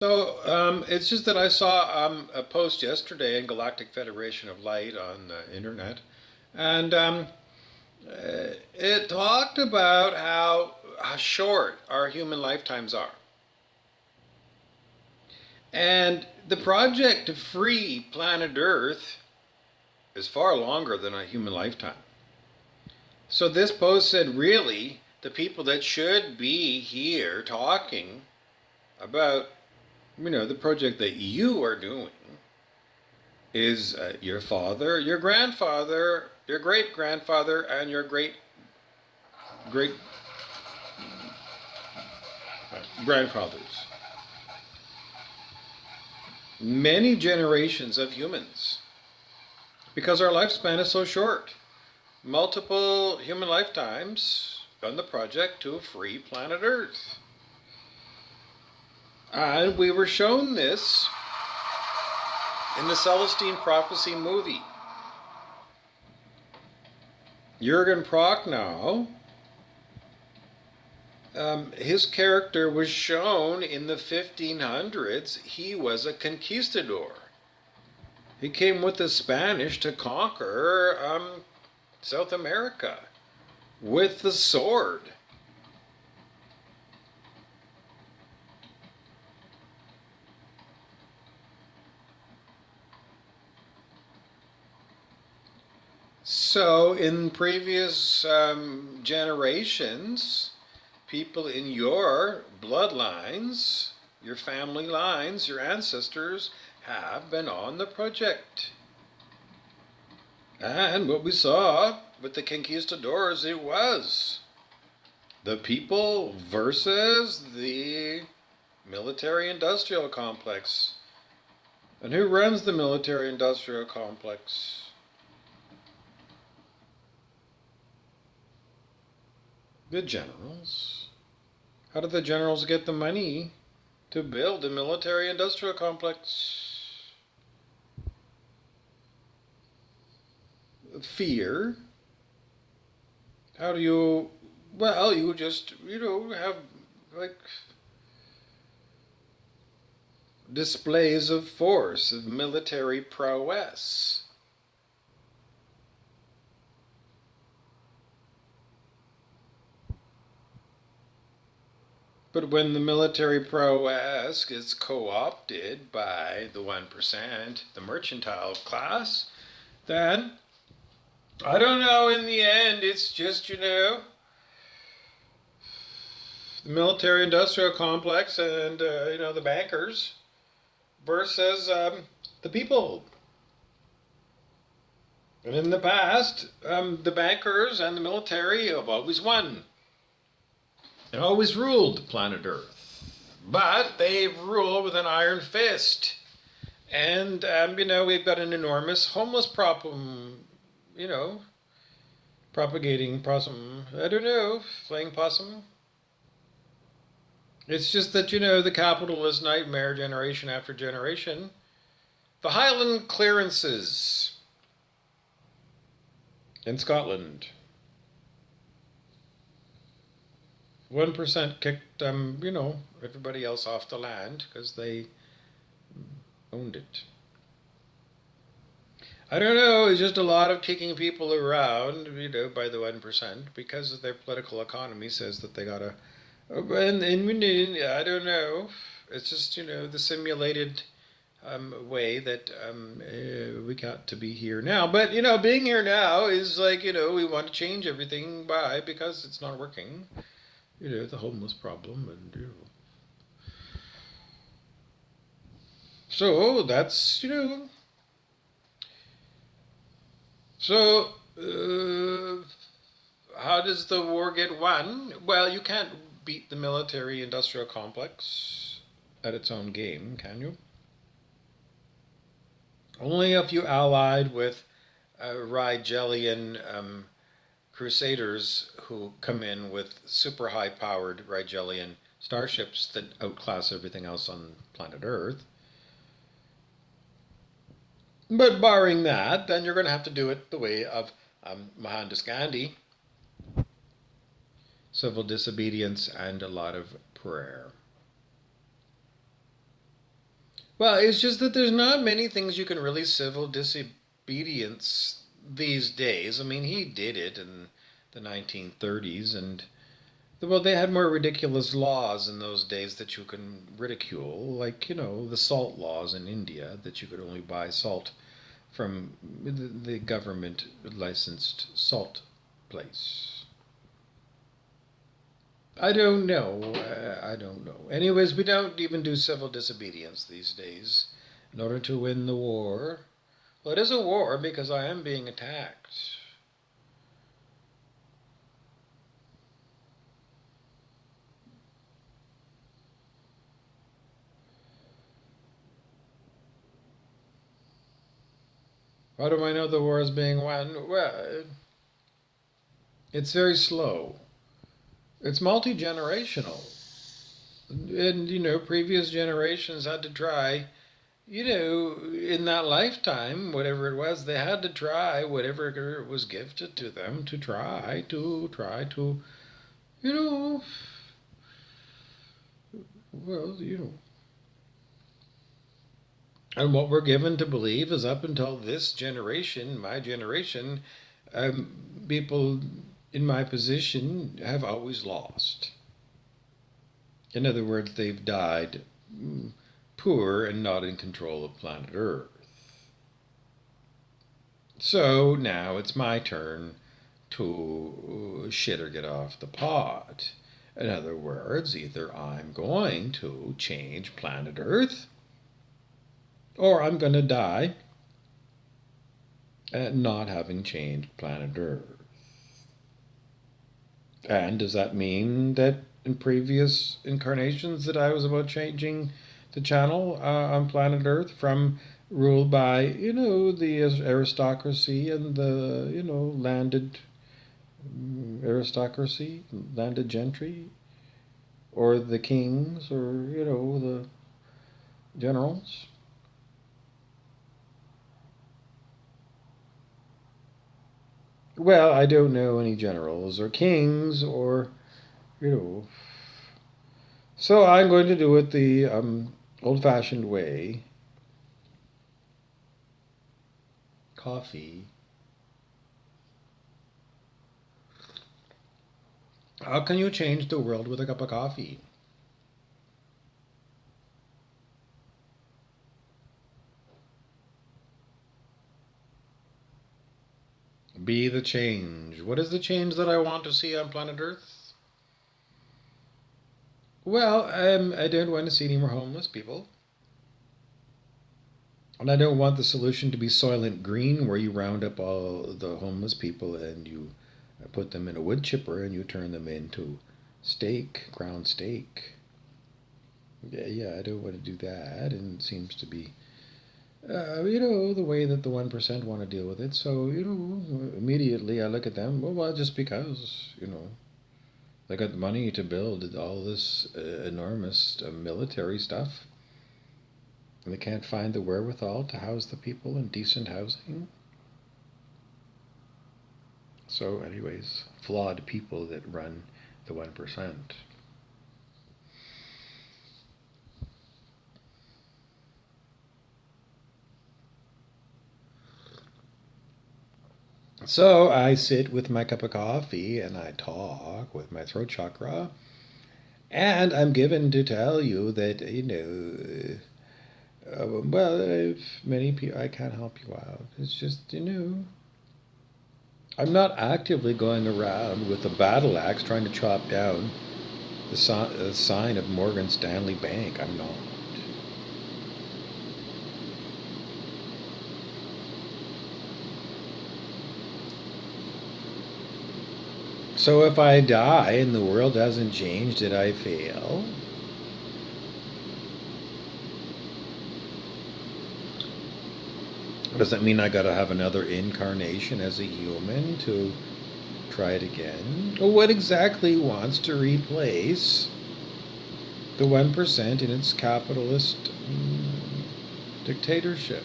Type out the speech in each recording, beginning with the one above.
It's just that I saw a post yesterday in Galactic Federation of Light on the internet, and it talked about how short our human lifetimes are. And the project to free planet Earth is far longer than a human lifetime. So this post said, really, the people that should be here talking about, the project that you are doing is your father, your grandfather, your great grandfather, and your great great grandfathers. Many generations of humans, because our lifespan is so short. Multiple human lifetimes on the project to free planet Earth. And we were shown this in the Celestine Prophecy movie. Jürgen Prochnow, his character was shown in the 1500s. He was a conquistador. He came with the Spanish to conquer South America with the sword. So, in previous generations, people in your bloodlines, your family lines, your ancestors have been on the project. And what we saw with the conquistadors, it was the people versus the military industrial complex. And who runs the military industrial complex? The generals. How did the generals get the money to build the military industrial complex? Fear. How do you, well, you just, have like displays of force, of military prowess. But when the military prowess gets co-opted by the 1%, the mercantile class, then, I don't know, in the end, it's just, the military industrial complex and, the bankers versus the people. And in the past, the bankers and the military have always won. They always ruled planet Earth. But they rule with an iron fist. And, we've got an enormous homeless problem, propagating possum. I don't know, playing possum. It's just that, the capitalist nightmare generation after generation. The Highland clearances in Scotland. 1% kicked, everybody else off the land because they owned it. I don't know, it's just a lot of kicking people around, by the 1% because their political economy says that they gotta. And I don't know. It's just, the simulated way that we got to be here now. But, being here now is like, we want to change everything because it's not working. The homeless problem and, So that's, So, how does the war get won? Well, you can't beat the military industrial complex at its own game, can you? Only if you allied with Rigelian crusaders who come in with super high powered Rigelian starships that outclass everything else on planet Earth. But barring that, then you're going to have to do it the way of Mohandas Gandhi. Civil disobedience and a lot of prayer. Well, it's just that there's not many things you can really civil disobedience these days. I mean, he did it in the 1930s, and well, they had more ridiculous laws in those days that you can ridicule, like, the salt laws in India, that you could only buy salt from the government licensed salt place. I don't know. I don't know. Anyways, we don't even do civil disobedience these days in order to win the war. Well, it is a war because I am being attacked. How do I know the war is being won? Well, it's very slow. It's multi generational. And, previous generations had to try, in that lifetime, whatever it was, they had to try whatever was gifted to them to try to, you know, well, And what we're given to believe is up until this generation, my generation, people in my position have always lost. In other words, they've died poor and not in control of planet Earth. So now it's my turn to shit or get off the pot. In other words, either I'm going to change planet Earth or I'm going to die not having changed planet Earth. And does that mean that in previous incarnations that I was about changing the channel on planet Earth from ruled by, the aristocracy and the, landed aristocracy, landed gentry, or the kings, or, the generals? Well, I don't know any generals or kings or, you know. So I'm going to do it the old fashioned way. Coffee. How can you change the world with a cup of coffee? Be the change. What is the change that I want to see on planet Earth? Well, I don't want to see any more homeless people. And I don't want the solution to be Soylent Green, where you round up all the homeless people and you put them in a wood chipper and you turn them into steak, ground steak. Yeah, I don't want to do that. And it seems to be, the way that the 1% want to deal with it. So, immediately I look at them, well, just because, they got the money to build all this enormous military stuff. And they can't find the wherewithal to house the people in decent housing. So, anyways, flawed people that run the 1%. So I sit with my cup of coffee and I talk with my throat chakra. And I'm given to tell you that, well, if many people, I can't help you out. It's just, I'm not actively going around with a battle axe trying to chop down the sign of Morgan Stanley Bank. I'm not. So if I die and the world hasn't changed, did I fail? Does that mean I gotta have another incarnation as a human to try it again? Well, what exactly wants to replace the 1% in its capitalist dictatorship?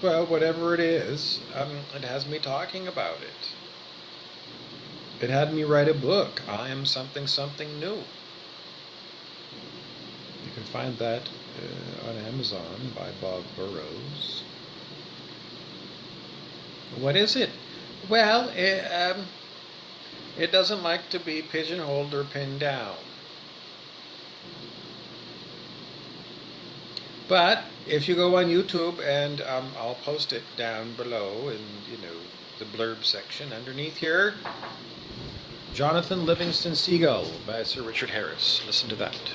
Well, whatever it is, it has me talking about it. It had me write a book. I am something, something new. You can find that on Amazon by Bob Burrows. What is it? Well, it doesn't like to be pigeonholed or pinned down. But if you go on YouTube, and I'll post it down below in the blurb section underneath here, Jonathan Livingston Seagull by Sir Richard Harris. Listen to that.